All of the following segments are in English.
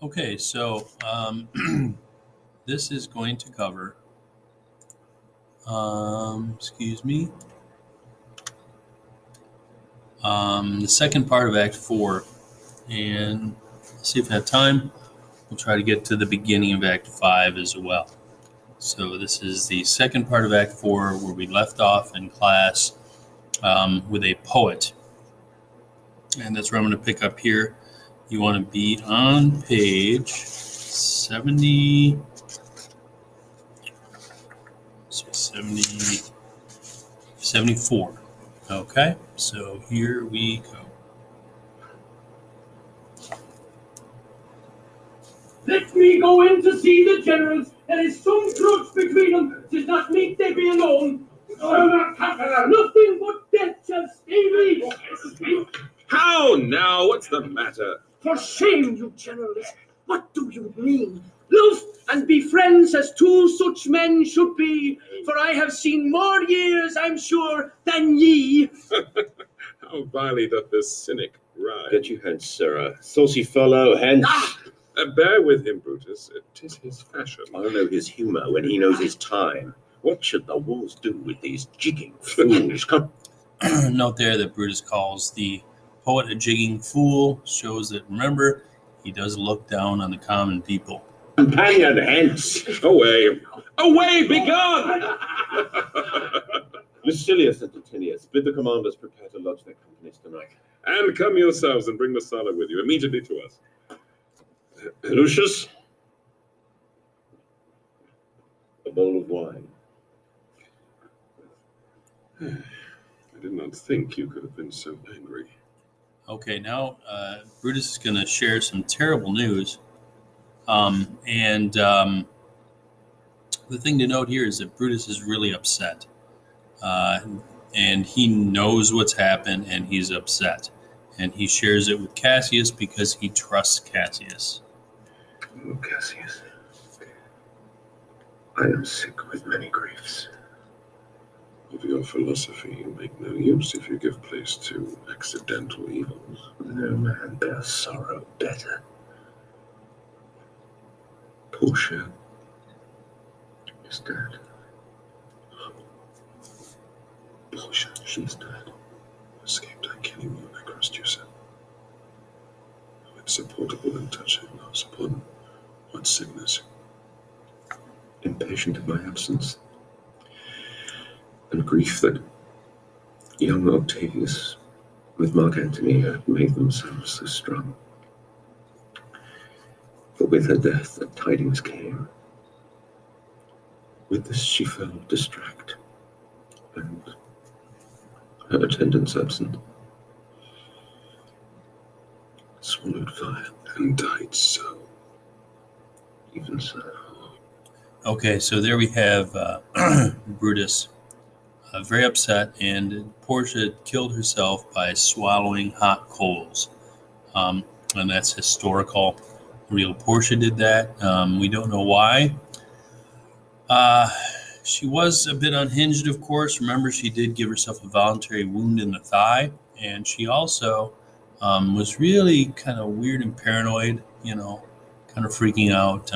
Okay, so this is going to cover, excuse me, the second part of Act 4. And let's see if I have time. We'll try to get to the beginning of Act 5 as well. So this is the second part of Act 4 where we left off in class with a poet. And that's where I'm going to pick up here. You want to be on page 70, 74. Okay, so here we go. Let me go in to see the generals. There is some grudge between them. 'Tis not meet they be alone. Nothing but death shall stay me. How now? What's the matter? For shame, you generals. What do you mean? Love and be friends as two such men should be. For I have seen more years, I'm sure, than ye. How vilely doth this cynic ride? Get you hence, sirrah. Saucy fellow, hence. Bear with him, Brutus. 'Tis his fashion. I know his humour when he knows his time. What should the wolves do with these jigging fools? Come. Note there that Brutus calls the poet a jigging fool, shows that, remember, he does look down on the common people. Companion, hence. Away! Away, begone! Lucilius and Titinius, bid the commanders prepare to lodge their companies tonight. And come yourselves and bring Messala with you immediately to us. Lucius, a bowl of wine. I did not think you could have been so angry. Okay, now Brutus is going to share some terrible news. The thing to note here is that Brutus is really upset. And he knows what's happened, and he's upset. And he shares it with Cassius because he trusts Cassius. Oh, Cassius, I am sick with many griefs. Of your philosophy you make no use if you give place to accidental evils. No man bears sorrow better. Portia is dead. Portia, She's dead. escaped I killing you, I crossed you, sir. Insupportable and touching loss upon what sickness? Impatient of my absence, and grief that young Octavius with Mark Antony had made themselves so strong. For with her death the tidings came. With this she fell distract, and her attendants absent, swallowed fire, And died so. even so. Okay, so there we have Brutus, very upset, and Portia killed herself by swallowing hot coals. And that's historical. Real Portia did that. We don't know why. She was a bit unhinged, of course. Remember, she did give herself a voluntary wound in the thigh, and she also was really kind of weird and paranoid, kind of freaking out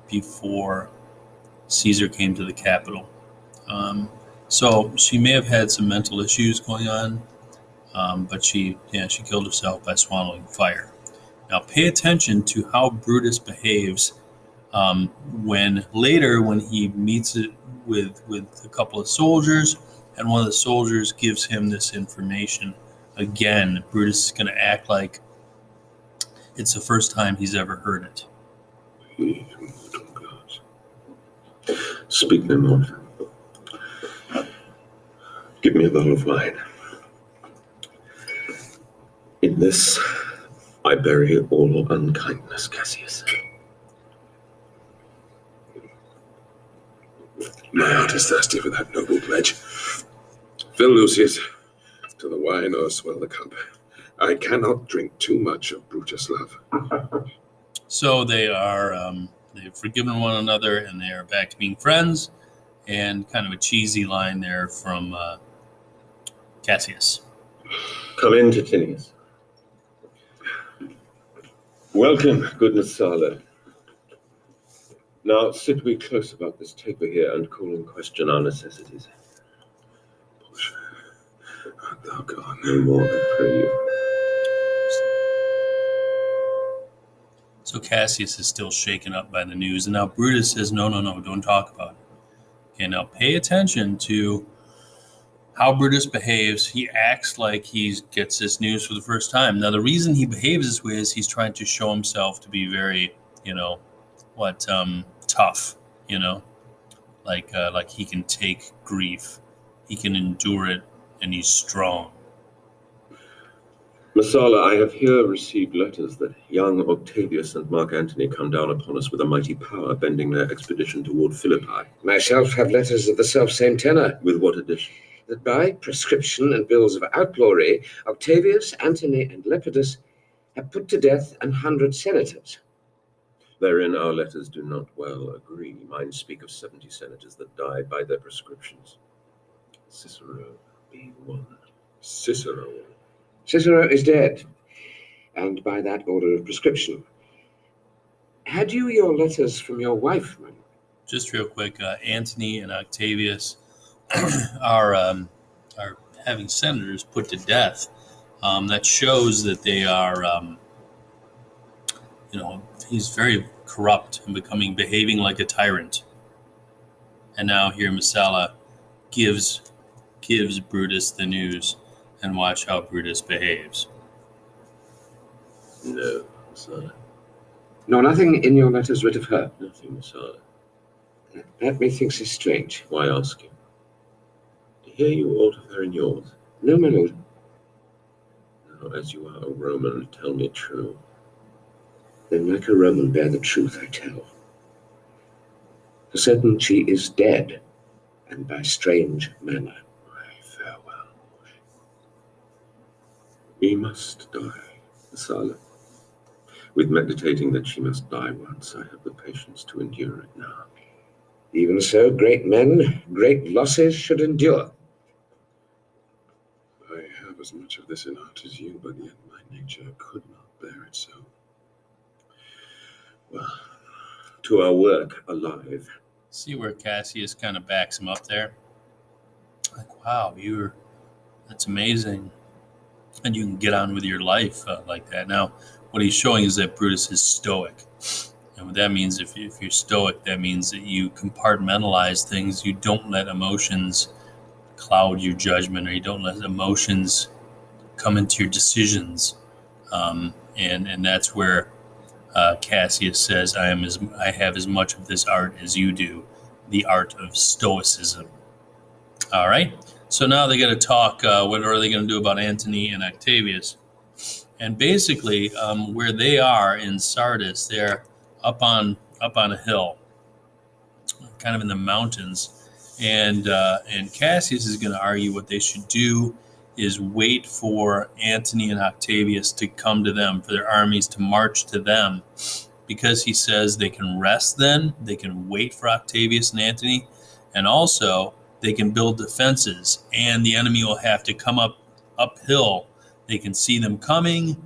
before Caesar came to the capital. So she may have had some mental issues going on, but she killed herself by swallowing fire. Now pay attention to how Brutus behaves when he meets it with a couple of soldiers, and one of the soldiers gives him this information. Again, Brutus is going to act like it's the first time he's ever heard it. Ye immortal gods. Speak no more. Give me a bowl of wine. In this I bury all unkindness, Cassius. My heart is thirsty for that noble pledge. Fill, Lucius, to the wine or swell the cup. I cannot drink too much of Brutus' love. So they've forgiven one another, and they are back to being friends. And kind of a cheesy line there from Cassius. Come in, Titinius. Welcome, good Messala. Now sit we close about this taper here and call in question our necessities. Portia, art thou gone? No more, I pray you. So Cassius is still shaken up by the news, and now Brutus says, no, don't talk about it. Okay, now pay attention to how Brutus behaves. He acts like he gets this news for the first time. Now, the reason he behaves this way is he's trying to show himself to be very, tough, like he can take grief, he can endure it, and he's strong. Messala, I have here received letters that young Octavius and Mark Antony come down upon us with a mighty power, bending their expedition toward Philippi. Myself have letters of the self-same tenor, With what addition? that by prescription and bills of outlawry, Octavius, Antony, and Lepidus have put to death 100 senators. Therein our letters do not well agree. Mine speak of 70 senators that died by their prescriptions. Cicero being one. Cicero. Cicero is dead, and by that order of prescription. Had you your letters from your wife, man? Just real quick, Antony and Octavius are having senators put to death. That shows that they are, he's very corrupt and behaving like a tyrant. And now here Messala gives Brutus the news, and watch how Brutus behaves. No, Messala. No, nothing in your letters writ of her. Nothing, Messala. That methinks is strange. Why ask you? To hear you aught of her in yours. No, my lord. Now, as you are a Roman, tell me true. Then like a Roman bear the truth I tell. For certain she is dead, and by strange manner. Farewell. We must die, Messala. With meditating that she must die once, I have the patience to endure it now. Even so, great men, great losses should endure. I have as much of this in heart as you, but yet my nature could not bear it so. Well, to our work alive. See where Cassius kind of backs him up there? Like, wow, that's amazing. And you can get on with your life like that. Now, what he's showing is that Brutus is stoic. And what that means, if you're stoic, that means that you compartmentalize things. You don't let emotions cloud your judgment, or you don't let emotions come into your decisions. And that's where Cassius says, I have as much of this art as you do, the art of stoicism. All right. So now they got to talk. What are they going to do about Antony and Octavius? And basically, where they are in Sardis, they're up on a hill, kind of in the mountains. And Cassius is going to argue what they should do is wait for Antony and Octavius to come to them, for their armies to march to them, because he says they can rest then, they can wait for Octavius and Antony, and also they can build defenses, and the enemy will have to come uphill. They can see them coming,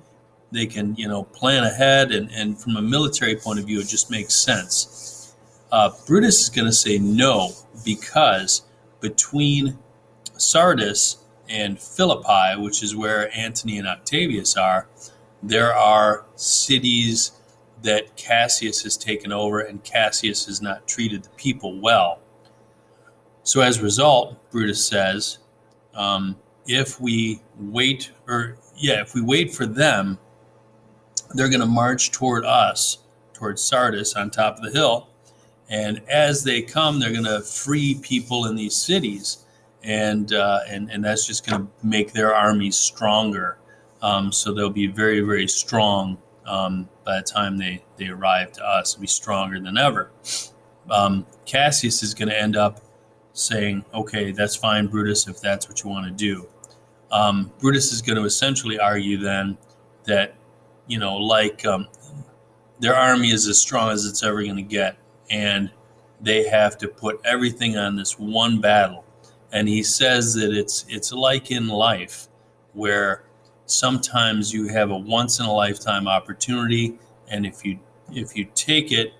they can, plan ahead, and from a military point of view, it just makes sense. Brutus is going to say no, because between Sardis and Philippi, which is where Antony and Octavius are, there are cities that Cassius has taken over, and Cassius has not treated the people well. So as a result, Brutus says, if we wait for them, they're going to march toward us, toward Sardis on top of the hill. And as they come, they're going to free people in these cities. And that's just going to make their armies stronger. So they'll be very, very strong by the time they arrive to us. They'll be stronger than ever. Cassius is going to end up saying, okay, that's fine, Brutus, if that's what you want to do. Brutus is going to essentially argue then that, their army is as strong as it's ever going to get, and they have to put everything on this one battle. And he says that it's like in life, where sometimes you have a once-in-a-lifetime opportunity, and if you take it,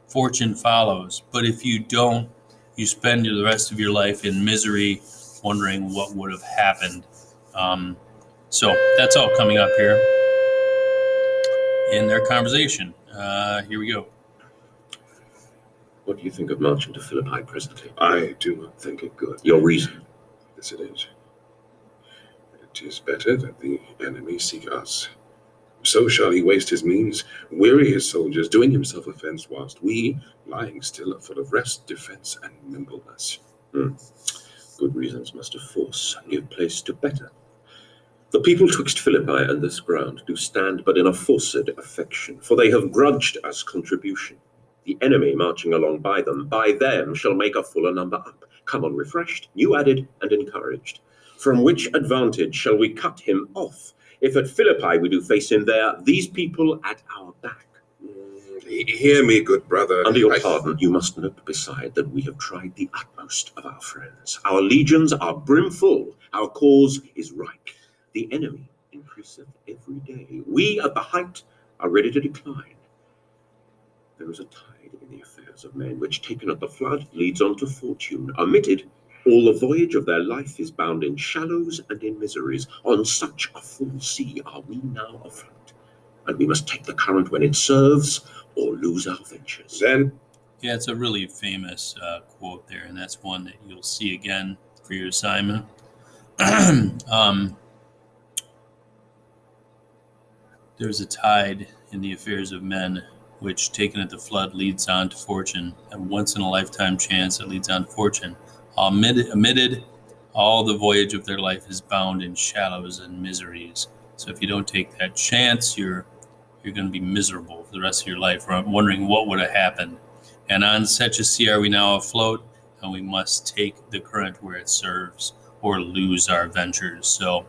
fortune follows. But if you don't, you spend the rest of your life in misery, wondering what would have happened. So that's all coming up here in their conversation. Here we go. What do you think of marching to Philippi presently? I do not think it good. Your reason? This it is. It is better that the enemy seek us. So shall he waste his means, weary his soldiers, doing himself offence, whilst we, lying still, are full of rest, defence, and nimbleness. Good reasons must of force give place to better. The people twixt Philippi and this ground do stand but in a forced affection, for they have grudged us contribution. The enemy marching along by them shall make a fuller number up, come on refreshed, new added, and encouraged. From which advantage shall we cut him off, if at Philippi we do face him there, these people at our back? Hear me, good brother. Under your pardon, you must note beside that we have tried the utmost of our friends. Our legions are brimful, our cause is ripe. The enemy increaseth every day. We at the height are ready to decline. There is a tide in the affairs of men, which taken at the flood leads on to fortune. Omitted, all the voyage of their life is bound in shallows and in miseries. On such a full sea are we now afloat, and we must take the current when it serves, or lose our ventures. Then, Yeah, it's a really famous quote there, and that's one that you'll see again for your assignment. There's a tide in the affairs of men, which, taken at the flood, leads on to fortune, a once-in-a-lifetime chance that leads on to fortune. Omitted, all the voyage of their life is bound in shallows and miseries. So if you don't take that chance, you're going to be miserable for the rest of your life, wondering what would have happened. And on such a sea are we now afloat, and we must take the current where it serves, or lose our ventures. So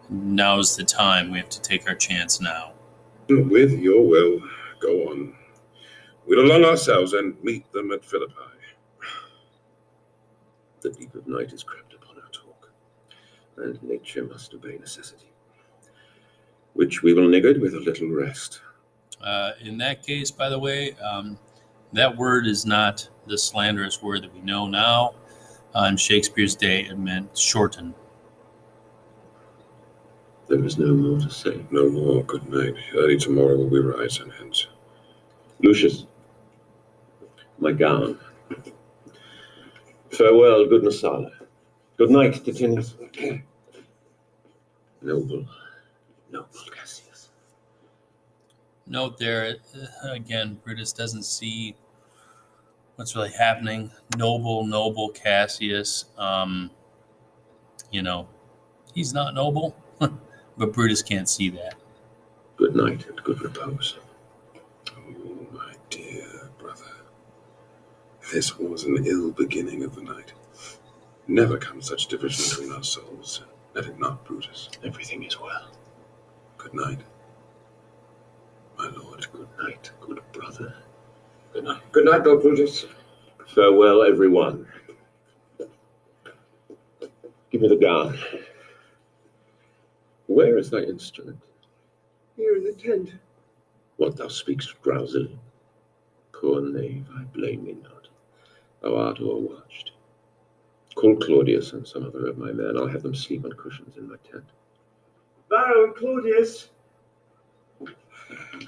now's the time. We have to take our chance now. with your will, go on. We'll along ourselves and meet them at Philippi. The deep of night is crept upon our talk, and nature must obey necessity, which we will niggard with a little rest. In that case, by the way, that word is not the slanderous word that we know now. In Shakespeare's day, it meant shorten. There is no more to say. No more. Good night. Early tomorrow will we rise and hence. Lucius, my gown. Farewell, good Messala. Good night, Titinius. Noble Cassius. Note there, again, Brutus doesn't see what's really happening. Noble Cassius. He's not noble, but Brutus can't see that. Good night and good repose. Oh, my dear brother. This was an ill beginning of the night. Never comes such division between our souls. Let it not, Brutus. Everything is well. Good night, my lord. Good night, good brother. Good night. Good night, though, Brutus. Farewell, everyone. Give me the gown. Where is thy instrument? Here in the tent. What, thou speakst drowsily? Poor knave, I blame thee not. Thou art o'erwatched. Call Claudius and some other of my men. I'll have them sleep on cushions in my tent. Varro and Claudius.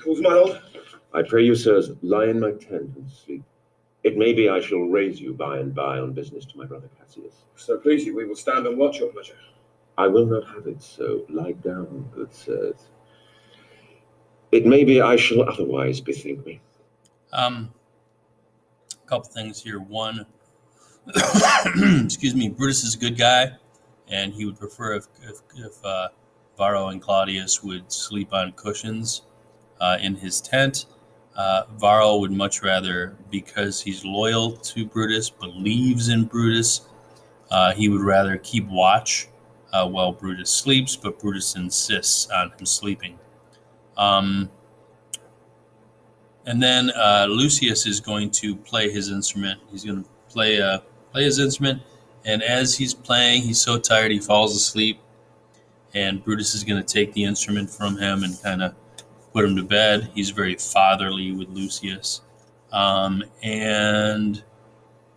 Who's my lord? I pray you, sirs, lie in my tent and sleep. It may be I shall raise you by and by on business to my brother Cassius. So please you, we will stand and watch your pleasure. I will not have it so. Lie down, good sirs. It may be I shall otherwise bethink me. A couple things here. One, excuse me, Brutus is a good guy, and he would prefer if Varro and Claudius would sleep on cushions in his tent. Varro would much rather, because he's loyal to Brutus, believes in Brutus, he would rather keep watch while Brutus sleeps, but Brutus insists on him sleeping. And then Lucius is going to play his instrument. He's going to play his instrument, and as he's playing, he's so tired he falls asleep. And Brutus is going to take the instrument from him and kind of put him to bed. He's very fatherly with Lucius. And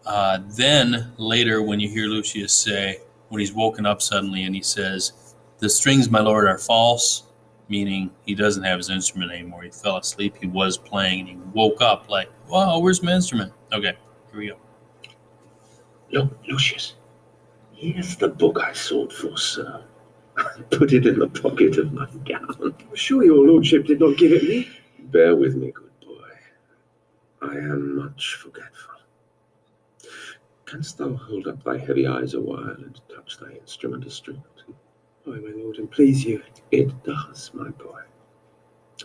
then later, when you hear Lucius say, when he's woken up suddenly and he says, "The strings, my lord, are false," meaning he doesn't have his instrument anymore. He fell asleep. He was playing and he woke up like, "Wow, where's my instrument?" Okay, here we go. Look, Lucius, here's the book I sought for, sir. I put it in the pocket of my gown. I'm sure your lordship did not give it me. Bear with me, good boy. I am much forgetful. Canst thou hold up thy heavy eyes a while and touch thy instrument a string or two? Aye, my lord, and please you. It does, my boy.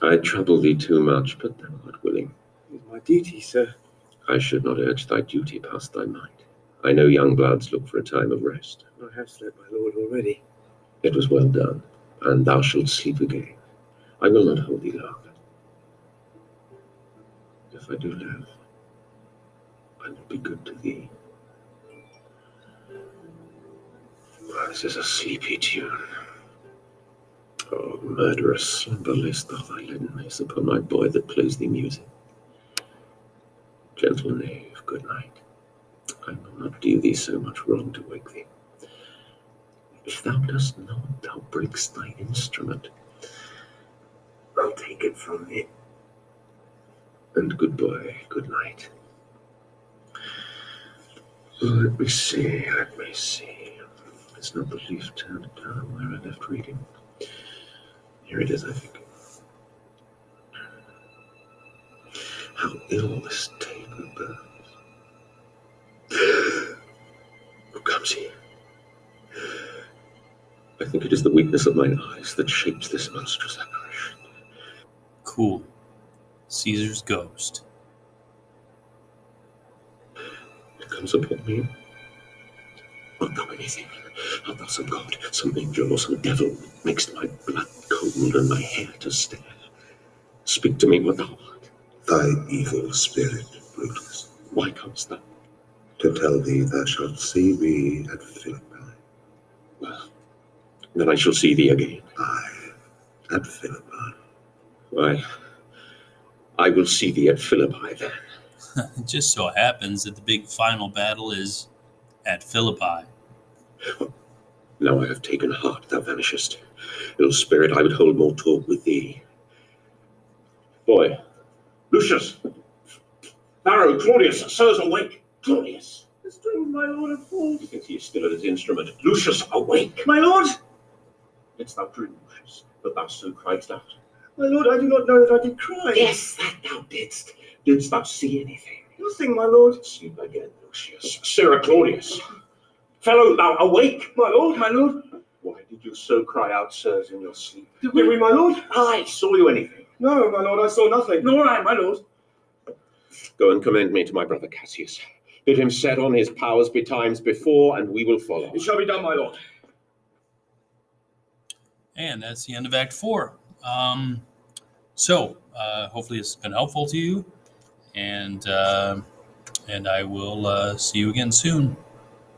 I trouble thee too much, but thou art willing. It is my duty, sir. I should not urge thy duty past thy might. I know young bloods look for a time of rest. I have slept, my lord, already. It was well done, and thou shalt sleep again. I will not hold thee longer. If I do live, I will be good to thee. This is a sleepy tune. Oh, murderous slumber, layst thou thy leaden mace upon my boy that plays thee music. Gentle knave, good night. I will not do thee so much wrong to wake thee. If thou dost not, thou break'st thy instrument. I'll take it from thee. And good boy, good night. Let me see. It's not the leaf turned down where I left reading. Here it is, I think. How ill this taper burns. Who comes here? I think it is the weakness of mine eyes that shapes this monstrous apparition. Cool. Caesar's ghost. It comes upon me. Art thou anything? Art thou some god, some angel, or some devil that makes my blood cold and my hair to stare? Speak to me what thou art. Thy evil spirit, Brutus. Why comest thou? To tell thee thou shalt see me at Philippi. Well, then I shall see thee again. Aye, at Philippi. Why, I will see thee at Philippi then. It just so happens that the big final battle is at Philippi. Now I have taken heart, thou vanishest. Ill spirit, I would hold more talk with thee. Boy, Lucius! Varro, Claudius, sirs, awake! Claudius! The strings, my lord, are false. He thinks he is still at his instrument. Lucius, awake! My lord! Didst thou dream, Lucius, that thou so criedst out? My lord, I do not know that I did cry. Yes, that thou didst. Didst thou see anything? Nothing, my lord. Sleep again, Lucius. Sirrah Claudius! Fellow, thou awake! My lord, my lord. Why did you so cry out, sirs, in your sleep? Did we, my lord? Aye, saw you anything? No, my lord, I saw nothing. Nor I, my lord. Go and commend me to my brother Cassius. Bid him set on his powers betimes before, and we will follow. It shall be done, my lord. And that's the end of Act 4. So hopefully this has been helpful to you, and I will see you again soon.